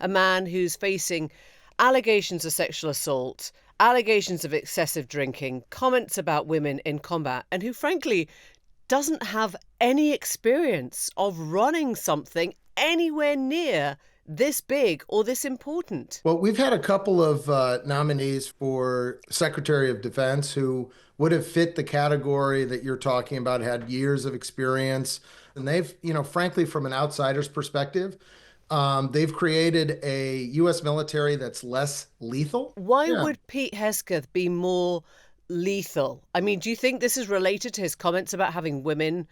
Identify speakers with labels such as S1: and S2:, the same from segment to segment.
S1: a man who's facing allegations of sexual assault, allegations of excessive drinking, comments about women in combat, and who, frankly, doesn't have any experience of running something anywhere near this big or this important.
S2: Well, we've had a couple of nominees for Secretary of Defense who would have fit the category that you're talking about, had years of experience. And they've, frankly, from an outsider's perspective, they've created a U.S. military that's less lethal.
S1: Why would Pete Hegseth be more lethal? I mean, do you think this is related to his comments about having women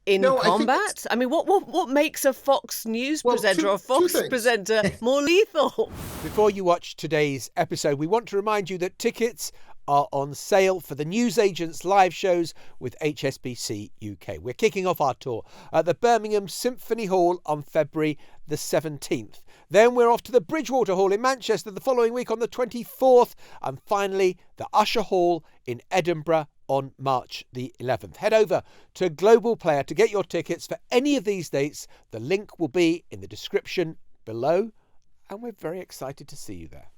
S1: in combat? I mean, what makes a Fox News presenter or a Fox presenter more lethal?
S3: Before you watch today's episode, we want to remind you that tickets are on sale for the Newsagents live shows with HSBC UK. We're kicking off our tour at the Birmingham Symphony Hall on February the 17th. Then we're off to the Bridgewater Hall in Manchester the following week on the 24th. And finally, the Usher Hall in Edinburgh on March the 11th. Head over to Global Player to get your tickets for any of these dates. The link will be in the description below, and we're very excited to see you there.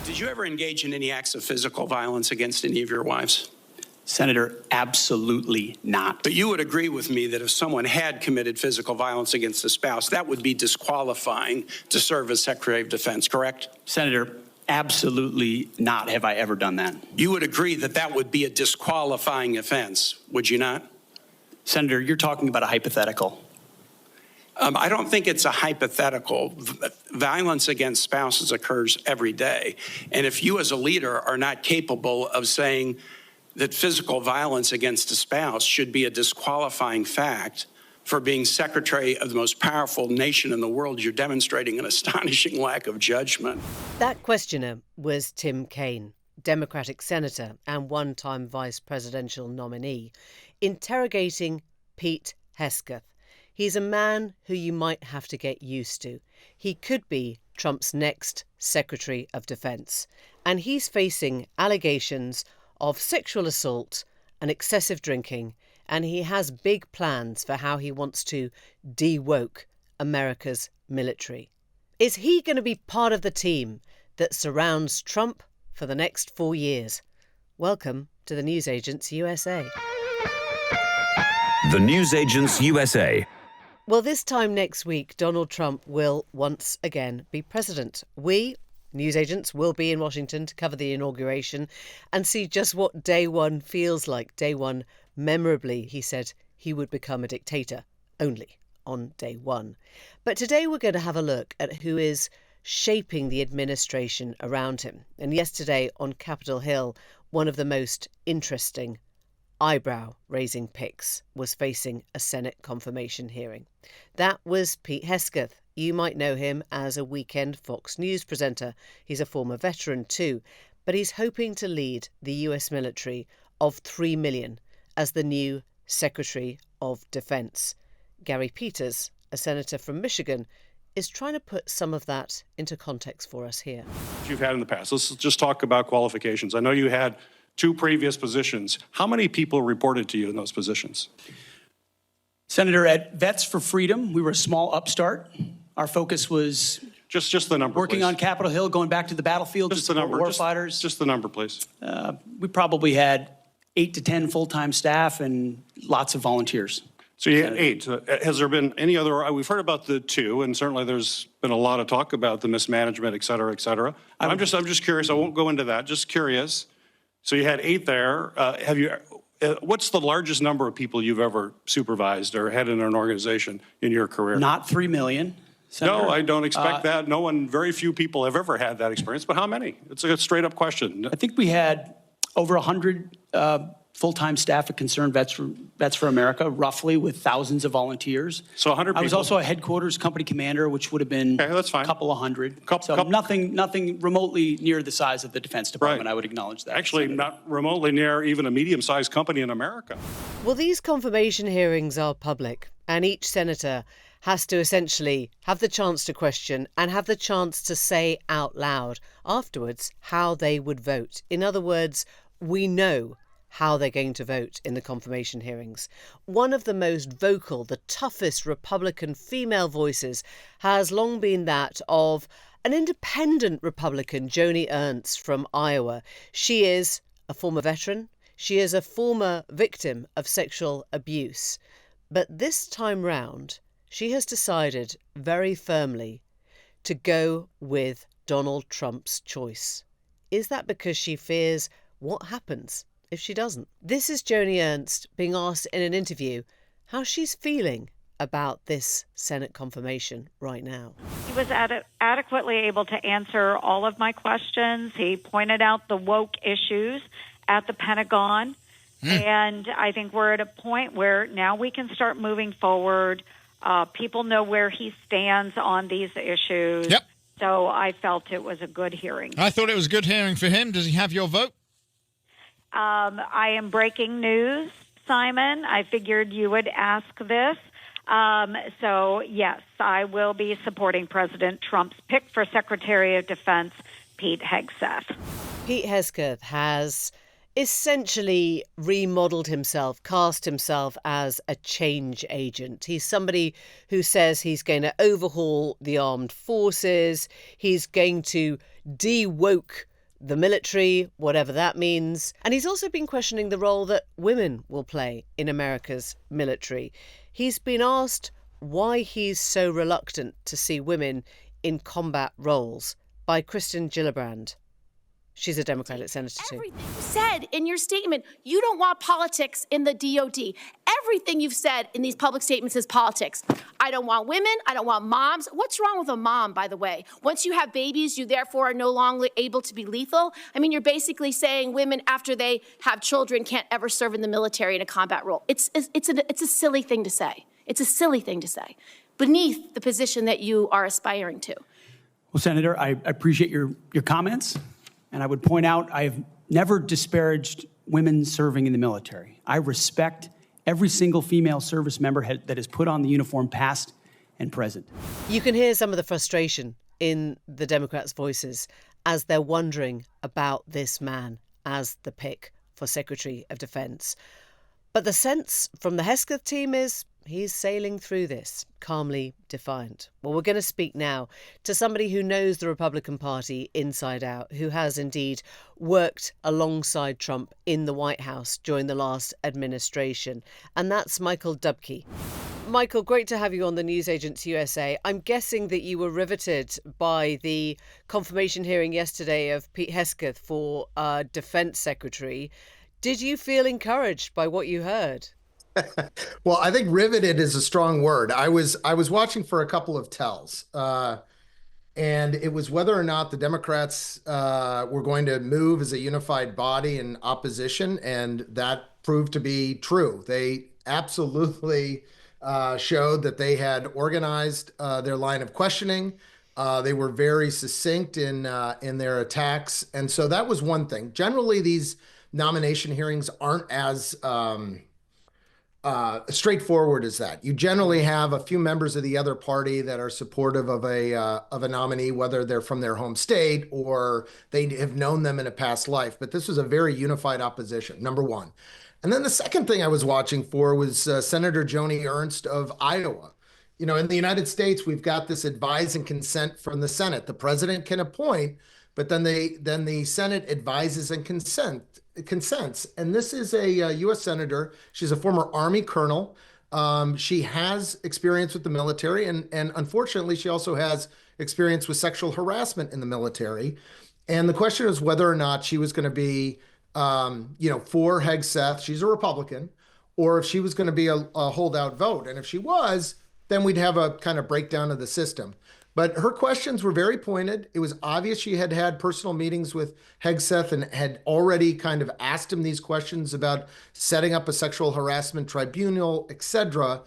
S4: Did you ever engage in any acts of physical violence against any of your wives?
S5: Senator, absolutely not.
S4: But you would agree with me that if someone had committed physical violence against a spouse, that would be disqualifying to serve as Secretary of Defense, correct?
S5: Senator, absolutely not have I ever done that.
S4: You would agree that that would be a disqualifying offense, would you not?
S5: Senator, you're talking about a hypothetical.
S4: I don't think it's a hypothetical. Violence against spouses occurs every day. And if you as a leader are not capable of saying that physical violence against a spouse should be a disqualifying fact for being secretary of the most powerful nation in the world, you're demonstrating an astonishing lack of judgment.
S1: That questioner was Tim Kaine, Democratic senator and one-time vice presidential nominee, interrogating Pete Hegseth. He's a man who you might have to get used to. He could be Trump's next Secretary of Defense, and he's facing allegations of sexual assault and excessive drinking, and he has big plans for how he wants to de-woke America's military. Is he going to be part of the team that surrounds Trump for the next 4 years? Welcome to the Newsagents USA.
S6: The Newsagents USA.
S1: Well, this time next week, Donald Trump will once again be president. We, Newsagents, will be in Washington to cover the inauguration and see just what day one feels like. Day one, memorably, he said he would become a dictator only on day one. But today we're going to have a look at who is shaping the administration around him. And yesterday on Capitol Hill, one of the most interesting eyebrow-raising picks was facing a Senate confirmation hearing. That was Pete Hegseth. You might know him as a weekend Fox News presenter. He's a former veteran too, but he's hoping to lead the US military of 3 million as the new Secretary of Defense. Gary Peters, a senator from Michigan, is trying to put some of that into context for us here.
S7: You've had in the past. Let's just talk about qualifications. I know you had 2 previous positions. How many people reported to you in those positions?
S5: Senator, at Vets for Freedom, we were a small upstart. Our focus was
S7: just the number,
S5: working
S7: please.
S5: On Capitol Hill, going back to the battlefield,
S7: just the number,
S5: war fighters.
S7: Just the number, please.
S5: We probably had 8 to 10 full-time staff and lots of volunteers.
S7: So you had 8. Has there been any other? We've heard about the 2, and certainly there's been a lot of talk about the mismanagement, et cetera, et cetera. I'm just curious. I won't go into that. Just curious. So you had 8 there. What's the largest number of people you've ever supervised or had in an organization in your career?
S5: Not 3 million. Senator.
S7: No, I don't expect that. Very few people have ever had that experience. But how many? It's a straight up question.
S5: I think we had over 100 full-time staff at Concerned Vets for America, roughly, with thousands of volunteers.
S7: So 100 people.
S5: I was also a headquarters company commander, which would have been
S7: that's fine.
S5: A couple of hundred.
S7: So
S5: nothing remotely near the size of the Defense Department, right. I would acknowledge that.
S7: Actually, Senator. Not remotely near even a medium-sized company in America.
S1: Well, these confirmation hearings are public, and each senator has to essentially have the chance to question and have the chance to say out loud afterwards how they would vote. In other words, we know how they're going to vote in the confirmation hearings. One of the most vocal, the toughest Republican female voices has long been that of An independent Republican, Joni Ernst from Iowa. She is a former veteran. She is a former victim of sexual abuse. But this time round, she has decided very firmly to go with Donald Trump's choice. Is that because she fears what happens if she doesn't? This is Joni Ernst being asked in an interview how she's feeling about this Senate confirmation right now.
S8: He was adequately able to answer all of my questions. He pointed out the woke issues at the Pentagon. And I think we're at a point where now we can start moving forward. People know where he stands on these issues.
S9: Yep.
S8: So I felt it was a good hearing.
S9: I thought it was a good hearing for him. Does he have your vote?
S8: I am breaking news, Simon. I figured you would ask this. So, yes, I will be supporting President Trump's pick for Secretary of Defense, Pete Hegseth.
S1: Pete Hegseth has essentially remodeled himself, cast himself as a change agent. He's somebody who says he's going to overhaul the armed forces. He's going to de-woke the military, whatever that means. And he's also been questioning the role that women will play in America's military. He's been asked why he's so reluctant to see women in combat roles by Kristen Gillibrand. She's a Democratic senator too.
S10: Everything you said in your statement, you don't want politics in the DOD. Everything you've said in these public statements is politics. I don't want women. I don't want moms. What's wrong with a mom, by the way? Once you have babies, you therefore are no longer able to be lethal. I mean, you're basically saying women, after they have children, can't ever serve in the military in a combat role. It's a silly thing to say. It's a silly thing to say, beneath the position that you are aspiring to.
S5: Well, Senator, I appreciate your comments. And I would point out, I have never disparaged women serving in the military. I respect every single female service member that has put on the uniform, past and present.
S1: You can hear some of the frustration in the Democrats' voices as they're wondering about this man as the pick for Secretary of Defense. But the sense from the Hegseth team is he's sailing through this, calmly defiant. Well, we're going to speak now to somebody who knows the Republican Party inside out, who has indeed worked alongside Trump in the White House during the last administration. And that's Michael Dubke. Michael, great to have you on the Newsagents USA. I'm guessing that you were riveted by the confirmation hearing yesterday of Pete Hegseth for Defense Secretary. Did you feel encouraged by what you heard?
S2: Well, I think riveted is a strong word. I was watching for a couple of tells, and it was whether or not the Democrats were going to move as a unified body in opposition, and that proved to be true. They absolutely showed that they had organized their line of questioning. They were very succinct in their attacks, and so that was one thing. Generally, these nomination hearings aren't as straightforward as that. You generally have a few members of the other party that are supportive of a nominee, whether they're from their home state or they have known them in a past life. But this was a very unified opposition, number one. And then the second thing I was watching for was Senator Joni Ernst of Iowa. You know, in the United States, we've got this advise and consent from the Senate. The president can appoint, but then the Senate advises and consents. And this is a U.S. senator. She's a former Army colonel. She has experience with the military, and unfortunately, she also has experience with sexual harassment in the military. And the question is whether or not she was going to be, for Hegseth. She's a Republican, or if she was going to be a holdout vote. And if she was, then we'd have a kind of breakdown of the system. But her questions were very pointed. It was obvious she had had personal meetings with Hegseth and had already kind of asked him these questions about setting up a sexual harassment tribunal, etc.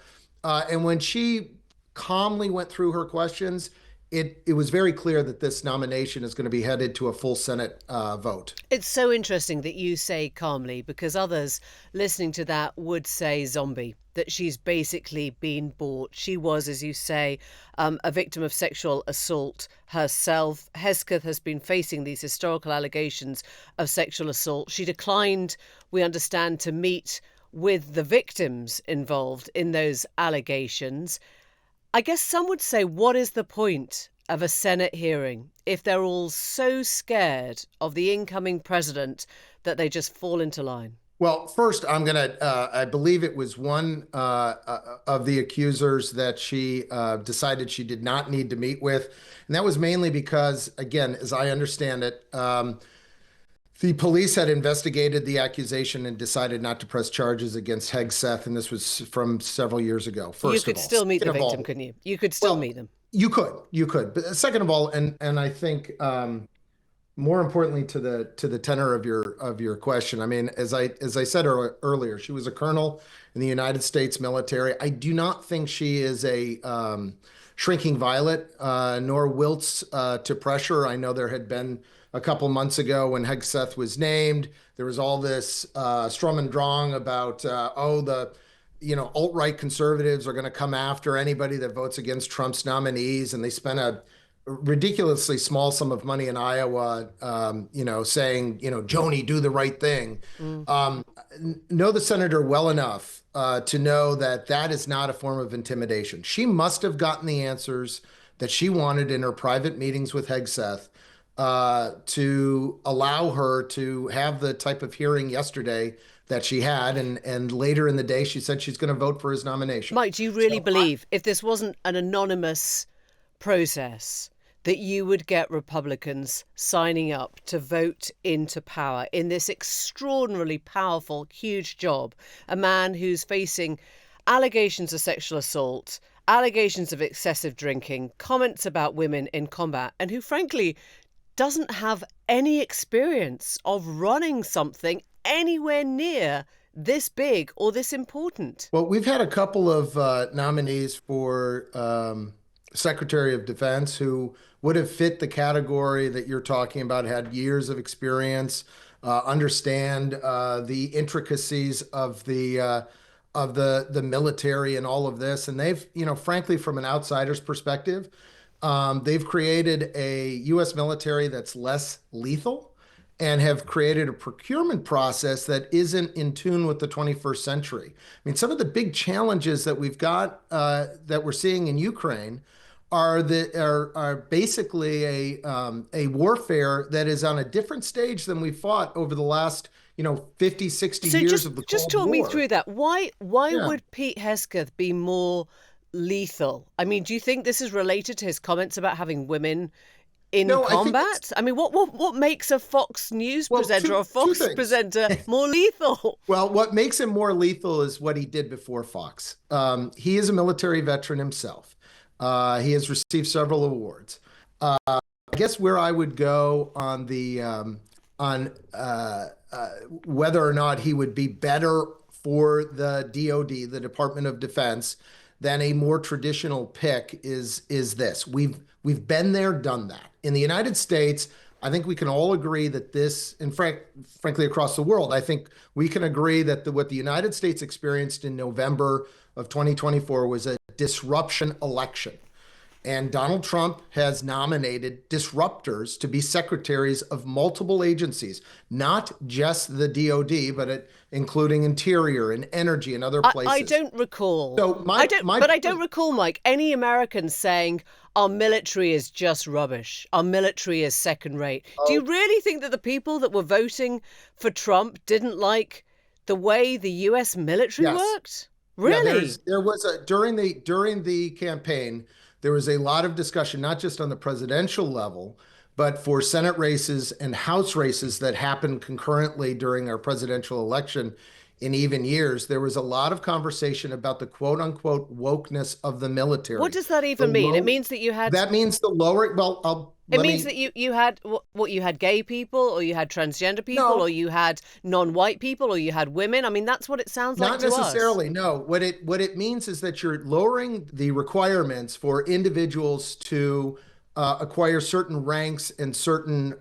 S2: And when she calmly went through her questions, it was very clear that this nomination is going to be headed to a full Senate vote. It's
S1: so interesting that you say calmly, because others listening to that would say zombie, that she's basically been bought. She was, as you say, a victim of sexual assault herself. Hegseth has been facing these historical allegations of sexual assault. She declined, we understand, to meet with the victims involved in those allegations. I guess some would say, what is the point of a Senate hearing if they're all so scared of the incoming president that they just fall into line?
S2: Well, first, I believe it was one of the accusers that she decided she did not need to meet with. And that was mainly because, again, as I understand it, the police had investigated the accusation and decided not to press charges against Hegseth. And this was from several years ago. First of all,
S1: you could still meet the victim, couldn't you? You could still meet them.
S2: You could. But second of all, and I think more importantly to the tenor of your question, I mean, as I said earlier, she was a colonel in the United States military. I do not think she is a shrinking violet, nor wilts to pressure. I know there had been a couple months ago when Hegseth was named, there was all this strum and drang about alt-right conservatives are going to come after anybody that votes against Trump's nominees, and they spent a ridiculously small sum of money in Iowa, saying, Joni, do the right thing. Know the senator well enough to know that that is not a form of intimidation. She must have gotten the answers that she wanted in her private meetings with Hegseth to allow her to have the type of hearing yesterday that she had. And later in the day, she said she's going to vote for his nomination.
S1: Mike, do you really believe if this wasn't an anonymous process that you would get Republicans signing up to vote into power in this extraordinarily powerful, huge job? A man who's facing allegations of sexual assault, allegations of excessive drinking, comments about women in combat, and who, frankly, doesn't have any experience of running something anywhere near this big or this important.
S2: Well, we've had a couple of nominees for Secretary of Defense who would have fit the category that you're talking about, had years of experience, understand the intricacies of the military and all of this. And they've, frankly, from an outsider's perspective, they've created a U.S. military that's less lethal and have created a procurement process that isn't in tune with the 21st century. I mean, some of the big challenges that we've got that we're seeing in Ukraine are basically a warfare that is on a different stage than we fought over the last 50, 60 years of the Cold War.
S1: Just talk me through that. Why would Pete Hegseth be more lethal? I mean, do you think this is related to his comments about having women in combat? I mean, what makes a Fox News presenter or a Fox presenter more lethal?
S2: Well, what makes him more lethal is what he did before Fox. He is a military veteran himself. He has received several awards. I guess where I would go on the whether or not he would be better for the DoD, the Department of Defense, than a more traditional pick is this. We've been there, done that. In the United States, I think we can all agree that this, and frankly, across the world, I think we can agree that what the United States experienced in November of 2024 was a disruption election. And Donald Trump has nominated disruptors to be secretaries of multiple agencies, not just the DoD, but including Interior and Energy and other places.
S1: I don't recall. I don't recall, Mike, any Americans saying our military is just rubbish. Our military is second rate. Do you really think that the people that were voting for Trump didn't like the way the U.S. military worked? Really?
S2: Yeah, there was during the campaign, there was a lot of discussion, not just on the presidential level, but for Senate races and House races that happened concurrently during our presidential election in even years. There was a lot of conversation about the quote unquote wokeness of the military.
S1: What does that even mean? It means that you had...
S2: That means the lower... Well,
S1: It means that you had you had gay people, or you had transgender people, or you had non-white people, or you had women. I mean, that's what it sounds like to us.
S2: Not necessarily. No. What it means is that you're lowering the requirements for individuals to acquire certain ranks in certain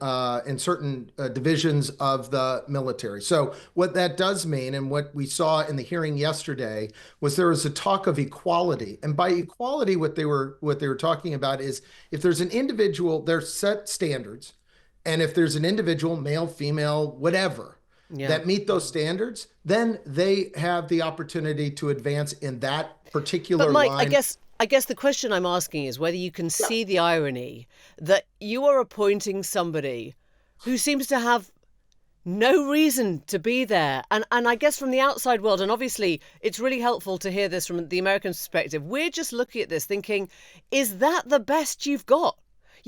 S2: divisions of the military. So what that does mean, and what we saw in the hearing yesterday, was there was a talk of equality. And by equality, what they were talking about is if there's an individual, there's set standards, and if there's an individual, male, female, whatever, that meet those standards, then they have the opportunity to advance in that particular
S1: But Mike,
S2: line.
S1: I guess the question I'm asking is whether you can see the irony that you are appointing somebody who seems to have no reason to be there. And I guess from the outside world, and obviously it's really helpful to hear this from the American perspective, we're just looking at this thinking, is that the best you've got?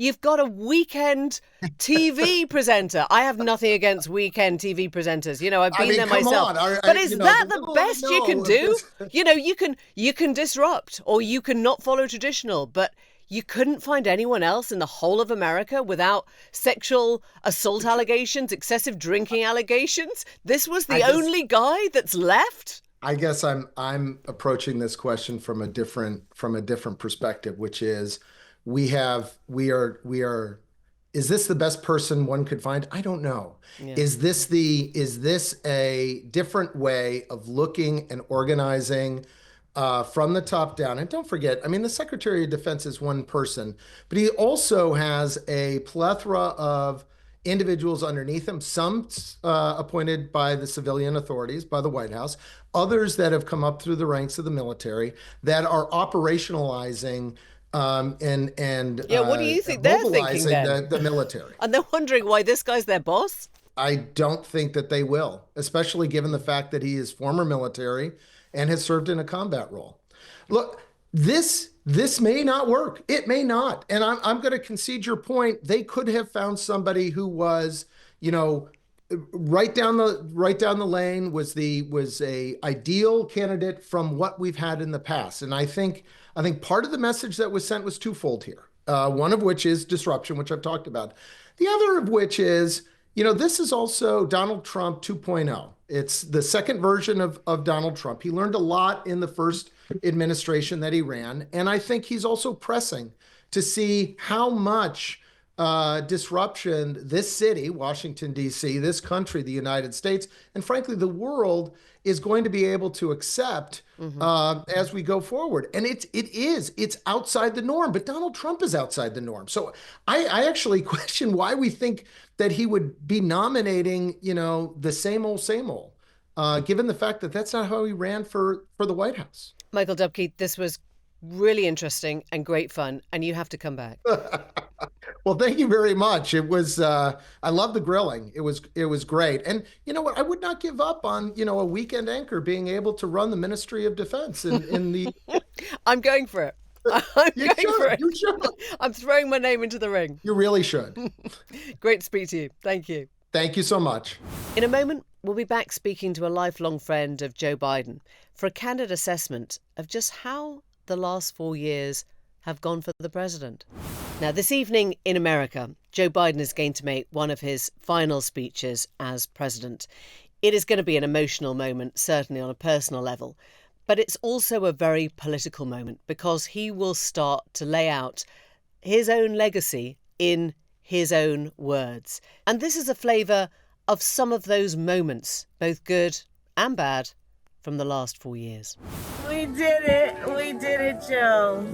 S1: You've got a weekend TV presenter. I have nothing against weekend TV presenters. You know, I've been there myself. But is that the best you can do? You know, you can disrupt or you can not follow traditional, but you couldn't find anyone else in the whole of America without sexual assault allegations, excessive drinking allegations. This was the only guy that's left.
S2: I guess I'm approaching this question from a different perspective, which is we are is this the best person one could find? I don't know. Yeah. Is this a different way of looking and organizing from the top down? And don't forget, I mean, the Secretary of Defense is one person, but he also has a plethora of individuals underneath him, some appointed by the civilian authorities, by the White House, others that have come up through the ranks of the military that are operationalizing what do you think they're thinking then? The military.
S1: And they're wondering why this guy's their boss?
S2: I don't think that they will, especially given the fact that he is former military and has served in a combat role. Look, this may not work. It may not. And I'm going to concede your point. They could have found somebody who was, you know, right down the lane, was a ideal candidate from what we've had in the past. And I think part of the message that was sent was twofold here. One of which is disruption, which I've talked about. The other of which is, you know, this is also Donald Trump 2.0. It's the second version of Donald Trump. He learned a lot in the first administration that he ran. And I think he's also pressing to see how much disruption this city, Washington, D.C., this country, the United States, and frankly, the world is going to be able to accept as we go forward. And it's outside the norm, but Donald Trump is outside the norm. So I actually question why we think that he would be nominating, you know, the same old, given the fact that that's not how he ran for the White House.
S1: Michael Dubke, this was really interesting and great fun, and you have to come back.
S2: Well, thank you very much. It was, I love the grilling. It was great. And you know what? I would not give up on, you know, a weekend anchor being able to run the Ministry of Defense in the...
S1: I'm going for it. You should. I'm throwing my name into the ring.
S2: You really should.
S1: Great to speak to you. Thank you.
S2: Thank you so much.
S1: In a moment, we'll be back speaking to a lifelong friend of Joe Biden for a candid assessment of just how the last 4 years have gone for the president. Now, this evening in America, Joe Biden is going to make one of his final speeches as president. It is going to be an emotional moment, certainly on a personal level, but it's also a very political moment because he will start to lay out his own legacy in his own words. And this is a flavour of some of those moments, both good and bad, from the last 4 years.
S11: We did it, Joe.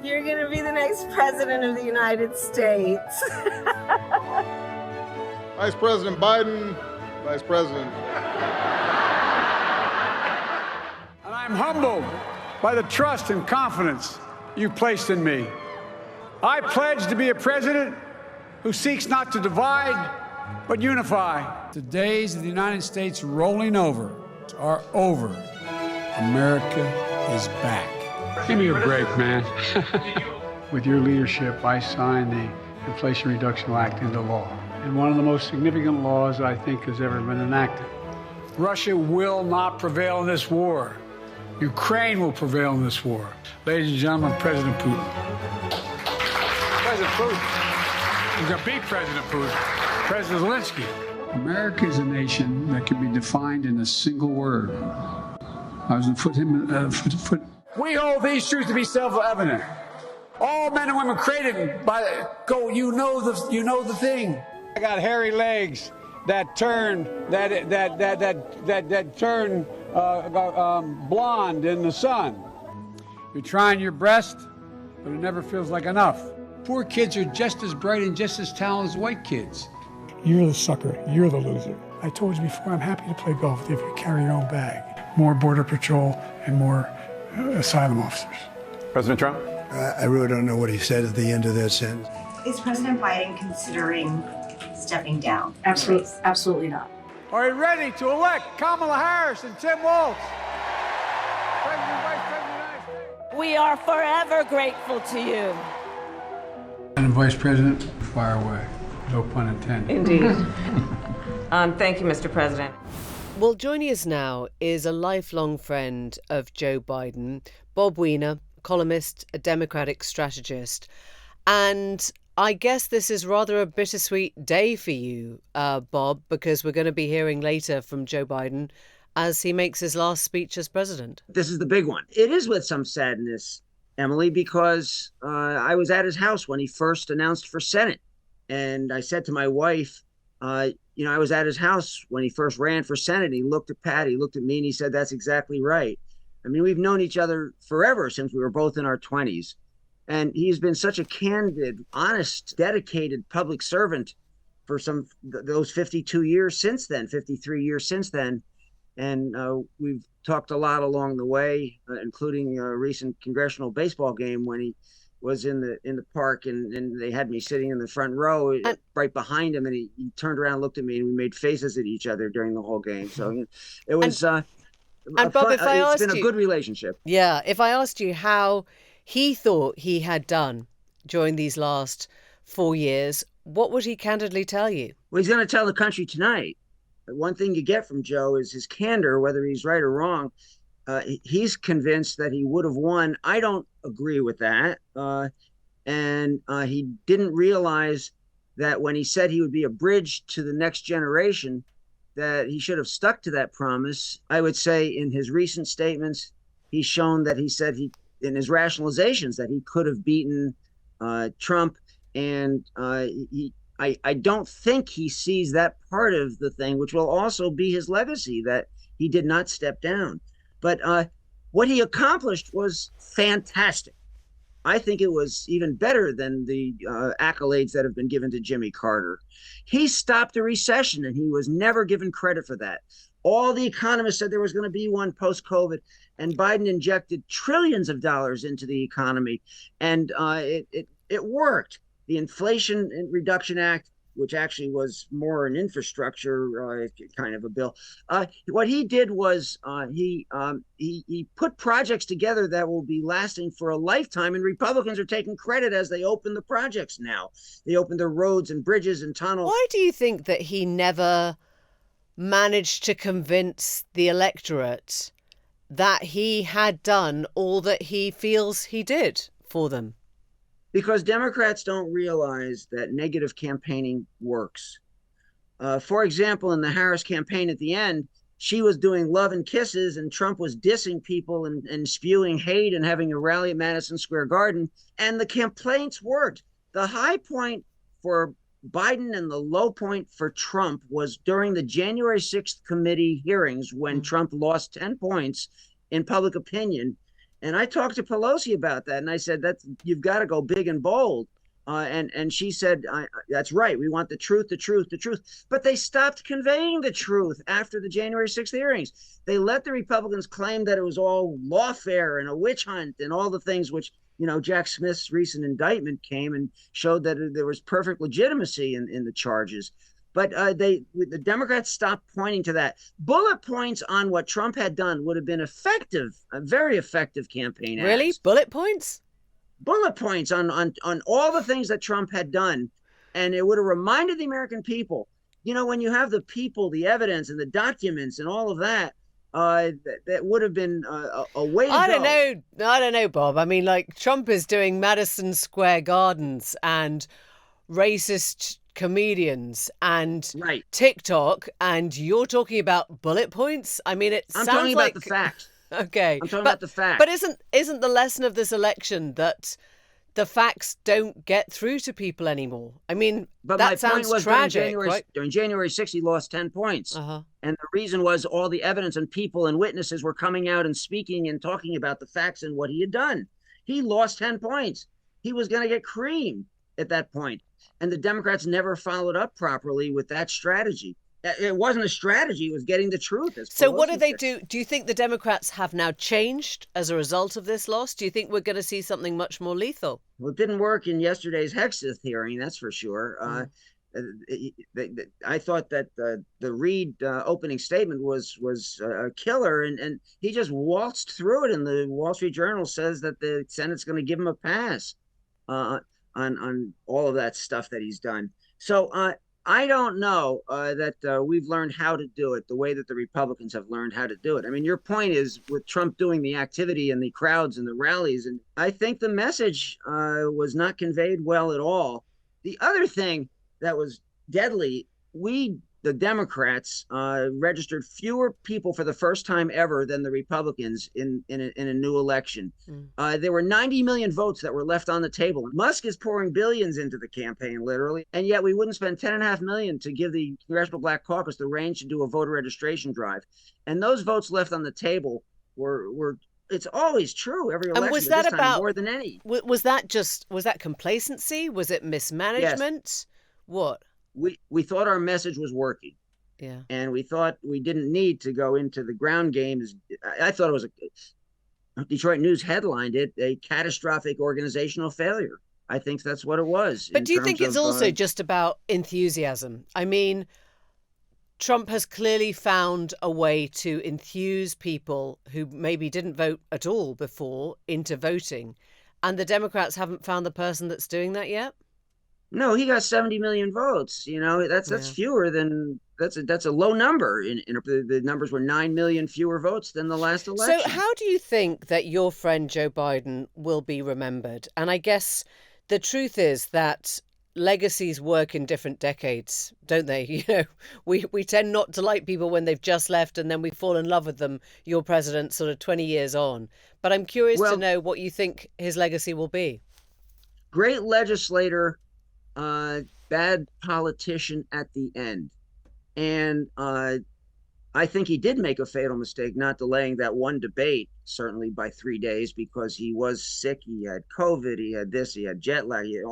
S11: You're going to be the next president of the United States.
S12: Vice President Biden, Vice President.
S13: And I'm humbled by the trust and confidence you've placed in me. I pledge to be a president who seeks not to divide, but unify. The days of the United States rolling over are over. America is back. Give me a break, man. With your leadership, I signed the Inflation Reduction Act into law, and one of the most significant laws I think has ever been enacted. Russia will not prevail in this war. Ukraine will prevail in this war. Ladies and gentlemen, President Putin. President Putin. You're going to beat President Putin. President Zelensky. America is a nation that can be defined in a single word. I was going to foot. We hold these truths to be self-evident. All men and women created by you know the thing. I got hairy legs that turn blonde in the sun. You're trying your best, but it never feels like enough. Poor kids are just as bright and just as talented as white kids. You're the sucker. You're the loser. I told you before, I'm happy to play golf with you if you carry your own bag. More Border Patrol and more asylum officers.
S14: President Trump?
S15: I really don't know what he said at the end of that sentence.
S16: Is President Biden considering stepping down?
S17: Absolutely not.
S13: Are you ready to elect Kamala Harris and Tim Walz? President, Vice President of the United States.
S17: We are forever grateful to you.
S18: And Vice President, fire away. No pun intended.
S11: Indeed. Thank you, Mr. President.
S1: Well, joining us now is a lifelong friend of Joe Biden, Bob Weiner, columnist, a Democratic strategist. And I guess this is rather a bittersweet day for you, Bob, because we're going to be hearing later from Joe Biden as he makes his last speech as president.
S19: This is the big one. It is with some sadness, Emily, because I was at his house when he first announced for Senate. And I said to my wife, I was at his house when he first ran for Senate. He looked at Pat, he looked at me, and he said, that's exactly right. I mean, we've known each other forever since we were both in our 20s. And he's been such a candid, honest, dedicated public servant for those 52 years since then, 53 years since then. And we've talked a lot along the way, including a recent congressional baseball game when he was in the park and they had me sitting in the front row right behind him, and he turned around and looked at me, and we made faces at each other during the whole game. So it was
S1: and Bob, if I asked
S19: it's been a good relationship.
S1: Yeah, if I asked you how he thought he had done during these last 4 years, what would he candidly tell you?
S19: Well, he's going to tell the country tonight. One thing you get from Joe is his candor, whether he's right or wrong. He's convinced that he would have won. I don't agree with that. And he didn't realize that when he said he would be a bridge to the next generation, that he should have stuck to that promise. I would say in his recent statements, he's shown that he said in his rationalizations that he could have beaten Trump. And I don't think he sees that part of the thing, which will also be his legacy, that he did not step down. But what he accomplished was fantastic. I think it was even better than the accolades that have been given to Jimmy Carter. He stopped a recession, and he was never given credit for that. All the economists said there was going to be one post-COVID, and Biden injected trillions of dollars into the economy, and it worked. The Inflation Reduction Act, which actually was more an infrastructure kind of a bill. What he did was he put projects together that will be lasting for a lifetime, and Republicans are taking credit as they open the projects now. They opened the roads and bridges and tunnels.
S1: Why do you think that he never managed to convince the electorate that he had done all that he feels he did for them?
S19: Because Democrats don't realize that negative campaigning works. For example, in the Harris campaign at the end, she was doing love and kisses, and Trump was dissing people and spewing hate and having a rally at Madison Square Garden. And the complaints worked. The high point for Biden and the low point for Trump was during the January 6th committee hearings when Trump lost 10 points in public opinion. And I talked to Pelosi about that, and I said, you've got to go big and bold. And she said, that's right. We want the truth, the truth, the truth. But they stopped conveying the truth after the January 6th hearings. They let the Republicans claim that it was all lawfare and a witch hunt and all the things which, Jack Smith's recent indictment came and showed that there was perfect legitimacy in the charges. But the Democrats stopped pointing to that. Bullet points on what Trump had done would have been effective, a very effective campaign.
S1: Really?
S19: Ads.
S1: Bullet points?
S19: Bullet points on all the things that Trump had done. And it would have reminded the American people, when you have the people, the evidence and the documents and all of that, that would have been a way to go.
S1: I don't know, Bob. I mean, Trump is doing Madison Square Gardens and racist comedians and TikTok, and you're talking about bullet points? I mean,
S19: I'm talking about the facts.
S1: Okay.
S19: I'm talking about the facts.
S1: But isn't the lesson of this election that the facts don't get through to people anymore? I mean,
S19: but
S1: that sounds tragic,
S19: during January 6th, he lost 10 points.
S1: Uh-huh.
S19: And the reason was all the evidence and people and witnesses were coming out and speaking and talking about the facts and what he had done. He lost 10 points. He was going to get creamed at that point. And the Democrats never followed up properly with that strategy. It wasn't a strategy. It was getting the truth.
S1: So what do they do? Do you think the Democrats have now changed as a result of this loss? Do you think we're going to see something much more lethal?
S19: Well, it didn't work in yesterday's Hegseth hearing, that's for sure. I thought that the Reid opening statement was a killer, and he just waltzed through it. And the Wall Street Journal says that the Senate's going to give him a pass on all of that stuff that he's done. So I don't know that we've learned how to do it the way that the Republicans have learned how to do it. I mean, your point is with Trump doing the activity and the crowds and the rallies, and I think the message was not conveyed well at all. The other thing that was deadly, the Democrats, registered fewer people for the first time ever than the Republicans in a new election. There were 90 million votes that were left on the table. Musk is pouring billions into the campaign, literally, and yet we wouldn't spend $10.5 million to give the Congressional Black Caucus the range to do a voter registration drive. And those votes left on the table were it's always true every election.
S1: And was that about
S19: more than any?
S1: Was that complacency? Was it mismanagement?
S19: Yes.
S1: What?
S19: We thought our message was working.
S1: Yeah.
S19: And we thought we didn't need to go into the ground game. I thought it was Detroit News headlined it, a catastrophic organizational failure. I think that's what it was.
S1: But do you think it's also just about enthusiasm? I mean, Trump has clearly found a way to enthuse people who maybe didn't vote at all before into voting. And the Democrats haven't found the person that's doing that yet?
S19: No, he got 70 million votes. You know, that's fewer than that's a low number. The numbers were 9 million fewer votes than the last election.
S1: So how do you think that your friend Joe Biden will be remembered? And I guess the truth is that legacies work in different decades, don't they? You know, we tend not to like people when they've just left and then we fall in love with them, your president, sort of 20 years on. But I'm curious to know what you think his legacy will be.
S19: Great legislator, bad politician at the end. And I think he did make a fatal mistake not delaying that one debate, certainly by 3 days, because he was sick. He had COVID. He had this. He had jet lag. He had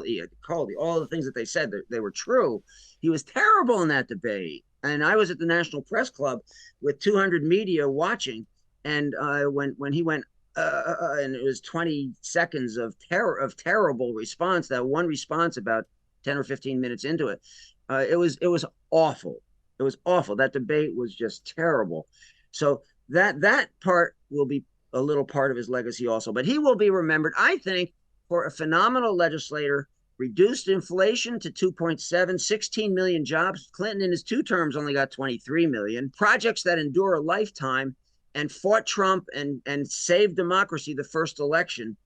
S19: he had cold. All the things that they said, they were true. He was terrible in that debate. And I was at the National Press Club with 200 media watching. And when he went, and it was 20 seconds of terrible response, that one response about 10 or 15 minutes into it, it was awful. It was awful. That debate was just terrible. So that part will be a little part of his legacy also. But he will be remembered, I think, for a phenomenal legislator, reduced inflation to 2.7, 16 million jobs. Clinton in his 2 terms only got 23 million. Projects that endure a lifetime, and fought Trump and saved democracy the first election.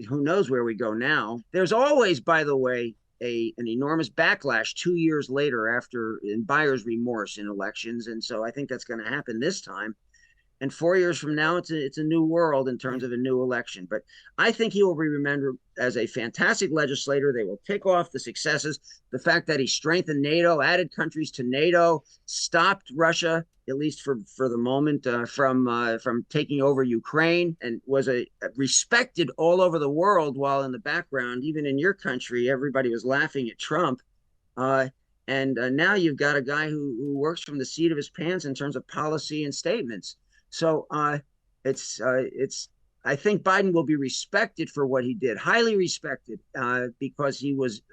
S19: Who knows where we go now? There's always, by the way, an enormous backlash 2 years later in buyer's remorse in elections. And so I think that's going to happen this time. And 4 years from now, it's a new world in terms of a new election. But I think he will be remembered as a fantastic legislator. They will tick off the successes, the fact that he strengthened NATO, added countries to NATO, stopped Russia, at least for the moment, from taking over Ukraine, and was respected all over the world, while in the background, even in your country, everybody was laughing at Trump. And now you've got a guy who works from the seat of his pants in terms of policy and statements. So I think Biden will be respected for what he did, highly respected, because he was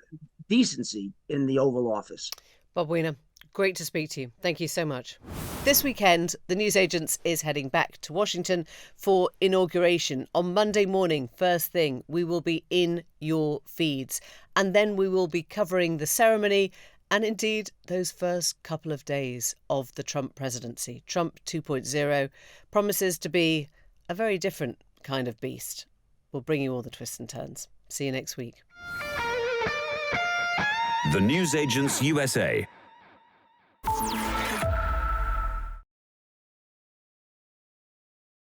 S19: decency in the Oval Office.
S1: Bob Weiner, great to speak to you. Thank you so much. This weekend, the newsagents is heading back to Washington for inauguration. On Monday morning, first thing, we will be in your feeds. And then we will be covering the ceremony and indeed those first couple of days of the Trump presidency. Trump 2.0 promises to be a very different kind of beast. We'll bring you all the twists and turns. See you next week.
S6: The Newsagents USA.